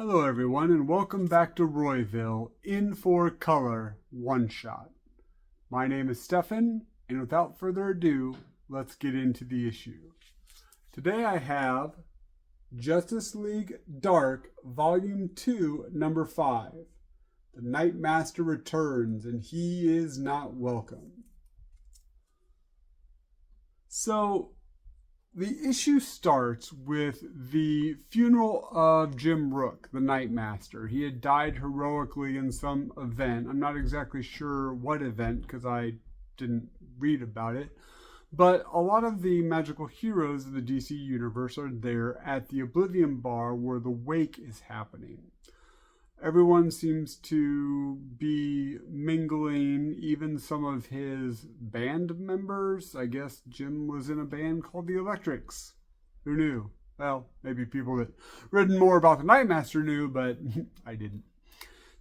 Hello everyone and welcome back to Royville in 4-color one-shot. My name is Stefan and without further ado, let's get into the issue. Today I have Justice League Dark Volume 2, Number 5. The Nightmaster returns and he is not welcome. So, the issue starts with the funeral of Jim Rook, the Nightmaster. He had died heroically in some event. I'm not exactly sure what event because I didn't read about it. But a lot of the magical heroes of the DC universe are there at the Oblivion Bar where the wake is happening. Everyone seems to be mingling, even some of his band members. I guess Jim was in a band called the Electrics. Who knew? Well, maybe people that read more about the Nightmaster knew, but I didn't.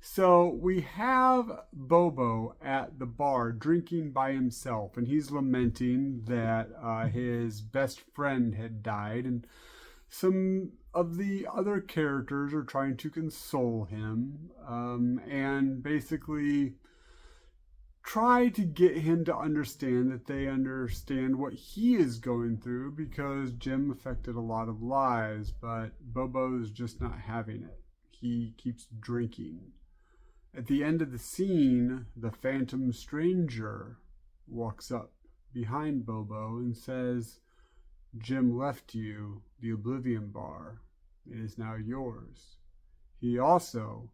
So we have Bobo at the bar drinking by himself, and he's lamenting that his best friend had died, and some of the other characters are trying to console him and basically try to get him to understand that they understand what he is going through because Jim affected a lot of lives, but Bobo's just not having it. He keeps drinking. At the end of the scene, the Phantom Stranger walks up behind Bobo and says, "Jim left you the Oblivion Bar. It is now yours. He also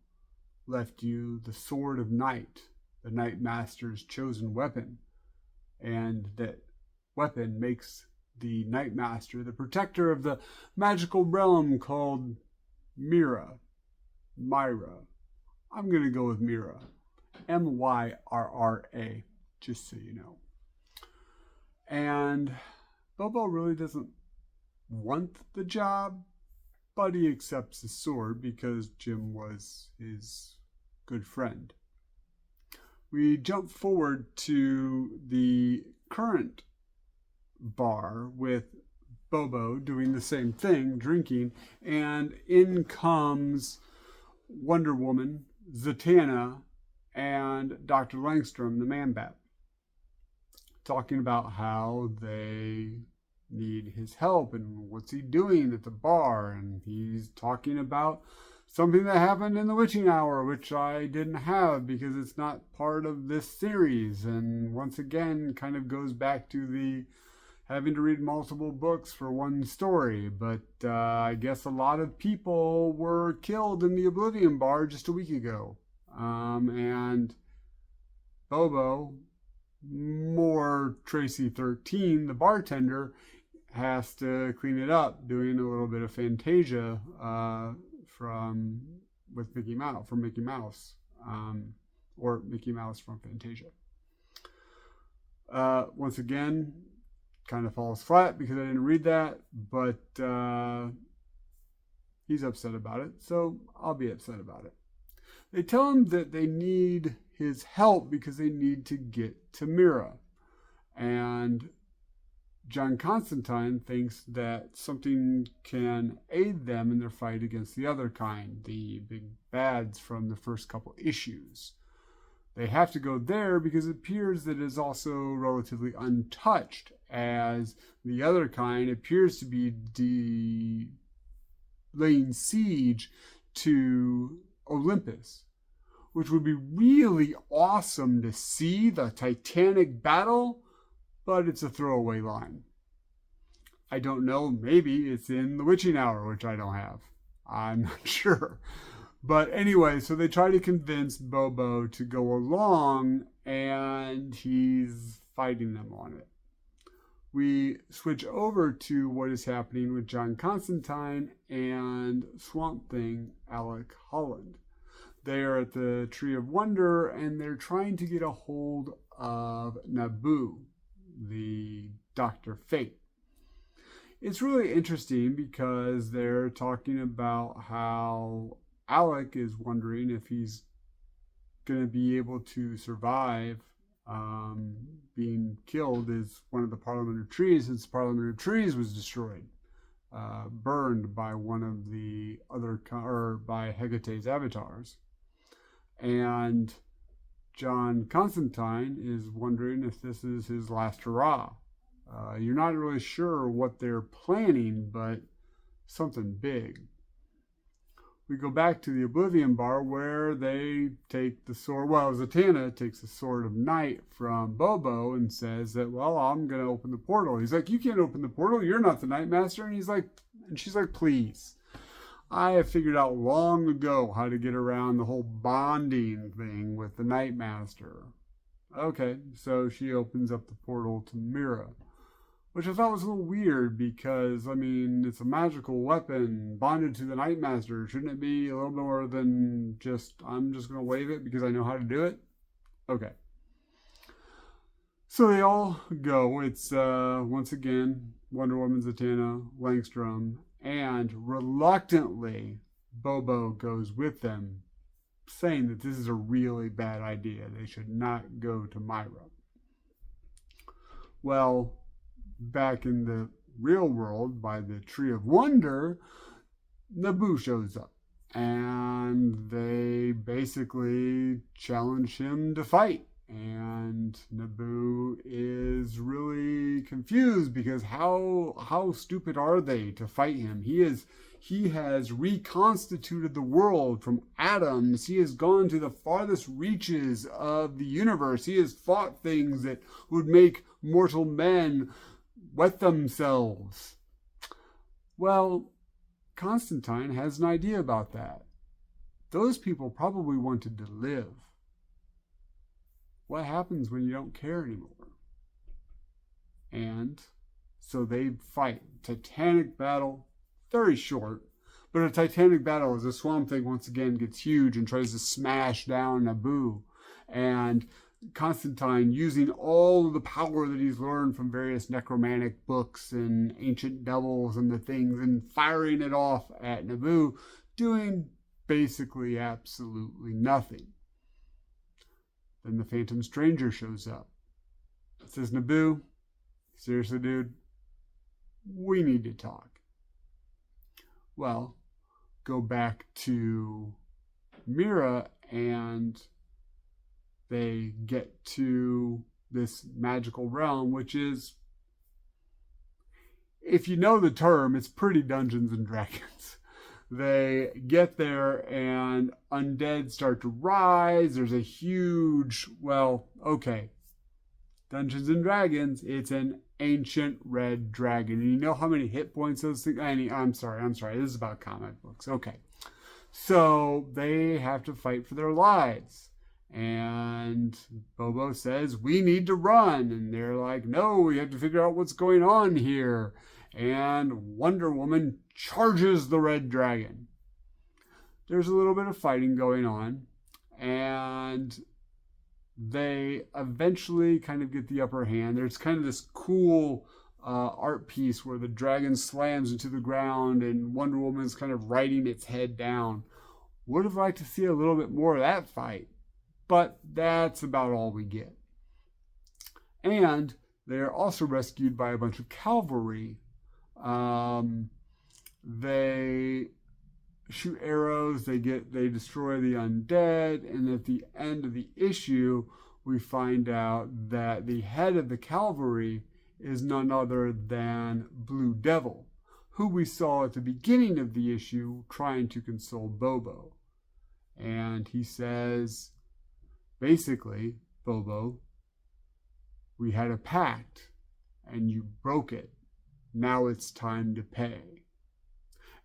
left you the Sword of Night, the Nightmaster's chosen weapon. And that weapon makes the Nightmaster the protector of the magical realm called Myra. I'm going to go with Myra. Myrra, just so you know." And Bobo really doesn't want the job, but he accepts the sword because Jim was his good friend. We jump forward to the current bar with Bobo doing the same thing, drinking, and in comes Wonder Woman, Zatanna, and Dr. Langstrom, the Man-Bat, talking about how they need his help and what's he doing at the bar, and he's talking about something that happened in the witching hour, which I didn't have because it's not part of this series, and once again kind of goes back to the having to read multiple books for one story. But I guess a lot of people were killed in the Oblivion Bar just a week ago, and Bobo, more Tracy 13, the bartender, has to clean it up, doing a little bit of Fantasia from Mickey Mouse, or Mickey Mouse from Fantasia. Once again, kind of falls flat because I didn't read that, but he's upset about it, so I'll be upset about it. They tell him that they need his help because they need to get to Myra, and John Constantine thinks that something can aid them in their fight against the other kind, the big bads from the first couple issues. They have to go there because it appears that it is also relatively untouched, as the other kind appears to be laying siege to Olympus, which would be really awesome to see, the Titanic battle, but it's a throwaway line. I don't know, maybe it's in the witching hour, which I don't have. I'm not sure. But anyway, so they try to convince Bobo to go along, and he's fighting them on it. We switch over to what is happening with John Constantine and Swamp Thing Alec Holland. They are at the Tree of Wonder, and they're trying to get a hold of Naboo, the Dr. Fate. It's really interesting because they're talking about how Alec is wondering if he's going to be able to survive being killed as one of the Parliament of Trees, since the Parliament of Trees was destroyed. burned by one of the other, or by Hecate's avatars. And John Constantine is wondering if this is his last hurrah. You're not really sure what they're planning, but something big. We go back to the Oblivion Bar where they take the sword. Well, Zatanna takes the Sword of Night from Bobo and says that, well, I'm going to open the portal. He's like, you can't open the portal. You're not the Night Master. And she's like, please. I have figured out long ago how to get around the whole bonding thing with the Night Master. Okay, so she opens up the portal to Mira, which I thought was a little weird because, I mean, it's a magical weapon bonded to the Night Master. Shouldn't it be a little more than just, I'm just going to wave it because I know how to do it? Okay. So they all go. It's, once again, Wonder Woman, Zatanna, Langstrom, and reluctantly, Bobo goes with them, saying that this is a really bad idea. They should not go to Myra. Well, back in the real world, by the Tree of Wonder, Naboo shows up. And they basically challenge him to fight. And Naboo is really confused because how stupid are they to fight him? He has reconstituted the world from atoms. He has gone to the farthest reaches of the universe. He has fought things that would make mortal men wet themselves. Well, Constantine has an idea about that. Those people probably wanted to live. What happens when you don't care anymore? And so they fight. Titanic battle, very short, but a titanic battle as the Swamp Thing once again gets huge and tries to smash down Naboo. And Constantine, using all of the power that he's learned from various necromantic books and ancient devils and the things, and firing it off at Naboo, doing basically absolutely nothing. Then the Phantom Stranger shows up. It says, Naboo, seriously, dude, we need to talk. Well, go back to Mira and they get to this magical realm, which is, if you know the term, it's pretty Dungeons and Dragons. They get there and undead start to rise. There's a huge, well, okay, Dungeons and Dragons, it's an ancient red dragon. And you know how many hit points those things, I'm sorry, this is about comic books. Okay. So they have to fight for their lives. And Bobo says, we need to run. And they're like, no, we have to figure out what's going on here. And Wonder Woman charges the red dragon. There's a little bit of fighting going on. And they eventually kind of get the upper hand. There's kind of this cool art piece where the dragon slams into the ground and Wonder Woman's kind of riding its head down. Would have liked to see a little bit more of that fight. But that's about all we get. And they're also rescued by a bunch of cavalry. They shoot arrows, they destroy the undead, and at the end of the issue, we find out that the head of the cavalry is none other than Blue Devil, who we saw at the beginning of the issue trying to console Bobo. And he says, basically, Bobo, we had a pact, and you broke it. Now it's time to pay.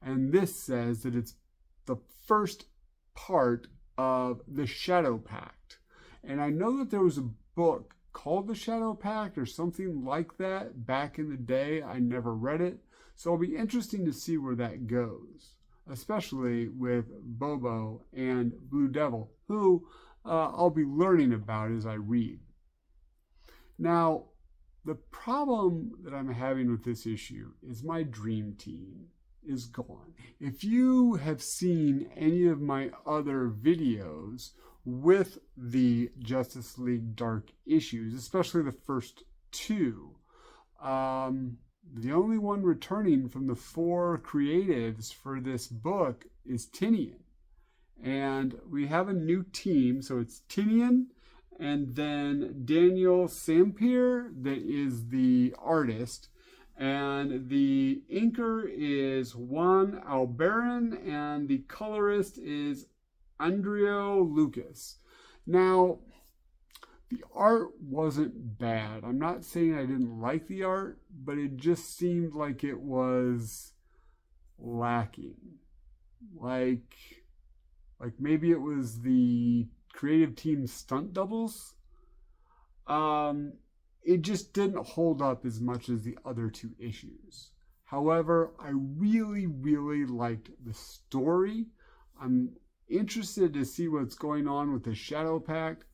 And this says that it's the first part of the Shadow Pact. And I know that there was a book called The Shadow Pact or something like that back in the day. I never read it. So it'll be interesting to see where that goes, especially with Bobo and Blue Devil, who I'll be learning about as I read. Now, the problem that I'm having with this issue is my dream team is gone. If you have seen any of my other videos with the Justice League Dark issues, especially the first two, the only one returning from the 4 creatives for this book is Tinian. And we have a new team, so it's Tinian and then Daniel Sampier that is the artist. And the inker is Juan Albaran, and the colorist is Andrea Lucas. Now, the art wasn't bad. I'm not saying I didn't like the art, but it just seemed like it was lacking. Like maybe it was the creative team's stunt doubles. It just didn't hold up as much as the other 2 issues. However, I really, really liked the story. I'm interested to see what's going on with the Shadow Pact.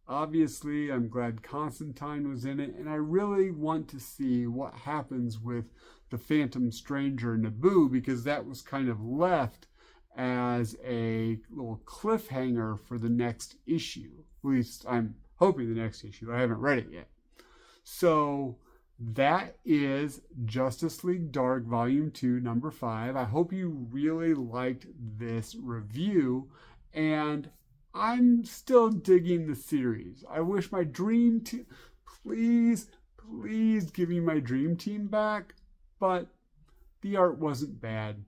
Obviously, I'm glad Constantine was in it, and I really want to see what happens with the Phantom Stranger Naboo, because that was kind of left as a little cliffhanger for the next issue. At least I'm hoping the next issue. I haven't read it yet. So that is Justice League Dark Volume 2, number 5. I hope you really liked this review, and I'm still digging the series. I wish my dream team, please give me my dream team back, but the art wasn't bad.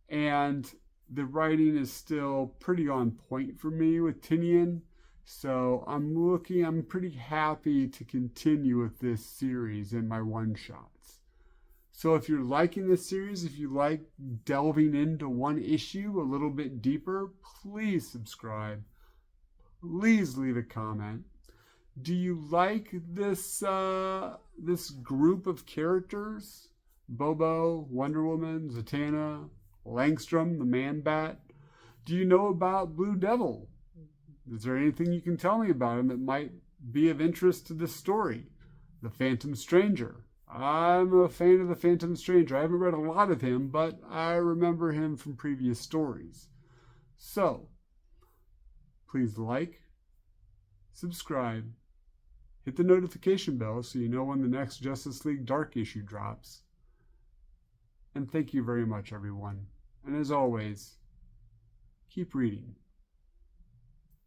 And the writing is still pretty on point for me with Tinian. So I'm pretty happy to continue with this series in my one-shots. So if you're liking this series, if you like delving into one issue a little bit deeper, please subscribe. Please leave a comment. Do you like this group of characters? Bobo, Wonder Woman, Zatanna, Langstrom, the Man-Bat? Do you know about Blue Devil? Is there anything you can tell me about him that might be of interest to this story? The Phantom Stranger. I'm a fan of the Phantom Stranger. I haven't read a lot of him, but I remember him from previous stories. So, please like, subscribe, hit the notification bell so you know when the next Justice League Dark issue drops. And thank you very much, everyone. And as always, keep reading.